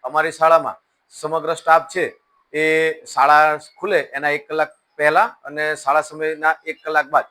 અમારી શાળામાં સમગ્ર સ્ટાફ છે એ શાળા ખુલે એના 1 કલાક પહેલા અને શાળા સમયના 1 કલાક બાદ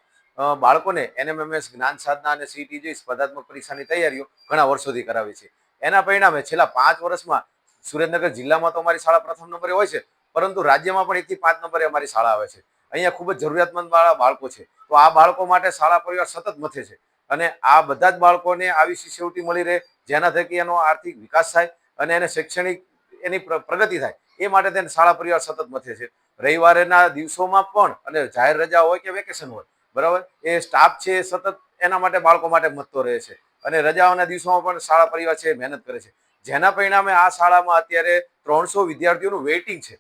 બાળકોને એનએમએમએસ, જ્ઞાન સાધના અને સીઈટી જેવી સ્પર્ધાત્મક પરીક્ષાની તૈયારીઓ ઘણા વર્ષોથી કરાવે છે. એના પરિણામે છેલ્લા 5 વર્ષમાં સુરેન્દ્રનગર જિલ્લામાં તો અમારી શાળા પ્રથમ નંબરે હોય છે, પરંતુ રાજ્યમાં પણ 1 થી 5 નંબરે અમારી શાળા આવે છે. અહીંયા ખૂબ જ જરૂરિયાતમંદ વાળા બાળકો છે, તો આ બાળકો માટે શાળા પરિવાર સતત મથે છે અને આ બધા જ બાળકોને આવી શિષ્યવૃત્તિ મળી રહે, જેના થકી એનો આર્થિક વિકાસ થાય અને એને શૈક્ષણિક એની પ્રગતિ થાય, એ માટે તેને શાળા પરિવાર સતત મથે છે. રવિવારના દિવસોમાં પણ અને જાહેર રજા હોય કે વેકેશન હોય, બરાબર, એ સ્ટાફ છે સતત એના માટે બાળકો માટે મથતો રહે છે અને રજાઓના દિવસોમાં પણ શાળા પરિવાર છે મહેનત કરે છે, જેના પરિણામે આ શાળામાં અત્યારે 300 વિદ્યાર્થીઓનું વેઇટિંગ છે.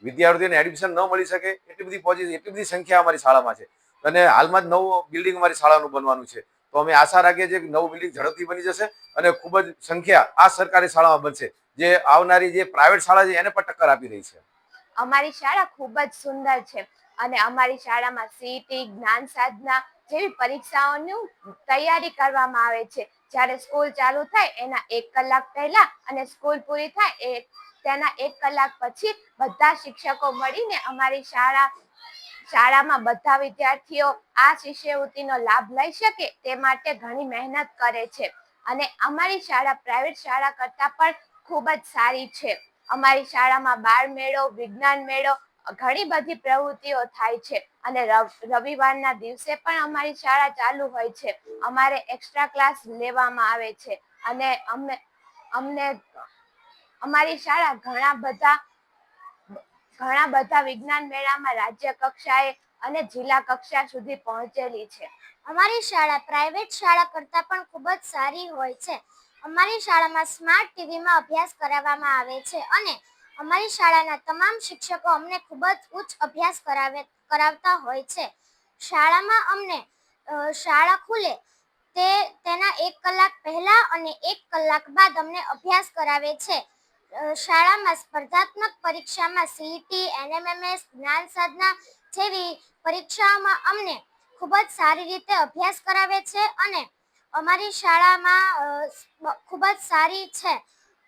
વિદ્યાર્થીઓને એડમિશન ન મળી શકે એટલી બધી સંખ્યા અમારી શાળામાં છે અને હાલમાં જ નવું બિલ્ડિંગ અમારી શાળાનું બનવાનું છે. તો અમે આશા રાખીએ છીએ કે નવું બિલ્ડિંગ ઝડપથી બની જશે અને ખૂબ જ સંખ્યા આ સરકારી શાળામાં બનશે, જે આવનારી જે પ્રાઇવેટ શાળા છે એને પણ ટક્કર આપી રહી છે. અમારી શાળા ખૂબ જ સુંદર છે અને અમારી શાળામાં સીઈટી, જ્ઞાન સાધના જેવી પરીક્ષાઓની તૈયારી કરવામાં આવે છે. જ્યારે સ્કૂલ ચાલુ થાય એના 1 કલાક પહેલા અને સ્કૂલ પૂરી થાય તેના 1 કલાક પછી બધા શિક્ષકો મળીને અમારી શાળામાં બધા વિદ્યાર્થીઓ આ શિષ્યવૃત્તિનો લાભ લઈ શકે તે માટે ઘણી મહેનત કરે છે અને અમારી શાળા પ્રાઇવેટ શાળા કરતાં પણ ખૂબ જ સારી છે. અમારી શાળામાં બાળ મેળો, વિજ્ઞાન મેળો, ઘણી બધી પ્રવૃત્તિઓ થાય છે અને રવિવારના દિવસે પણ અમારી શાળા ચાલુ હોય છે. અમારે એક્સ્ટ્રા ક્લાસ લેવામાં આવે છે અને અમને અમારી શાળા ઘણા બધા વિજ્ઞાન મેળામાં રાજ્ય કક્ષાએ અને જિલ્લા કક્ષા સુધી પહોંચેલી છે. અમારી શાળા પ્રાઇવેટ શાળા કરતાં પણ ખૂબ જ સારી હોય છે. અમારી શાળામાં સ્માર્ટ ટીવીમાં અભ્યાસ કરાવવામાં આવે છે અને અમારી શાળાના તમામ શિક્ષકો અમને ખૂબ જ ઉચ્ચ અભ્યાસ કરાવતા હોય છે. શાળામાં અમને શાળા ખુલે તેના 1 કલાક પહેલા અને 1 કલાક બાદ અમને અભ્યાસ કરાવે છે. શાળામાં સ્પર્ધાત્મક પરીક્ષામાં સીઈટી, એનએમએમએસ, જ્ઞાન સાધના જેવી પરીક્ષાઓમાં અમને ખૂબ જ સારી રીતે અભ્યાસ કરાવે છે અને અમારી શાળામાં ખૂબ જ સારી છે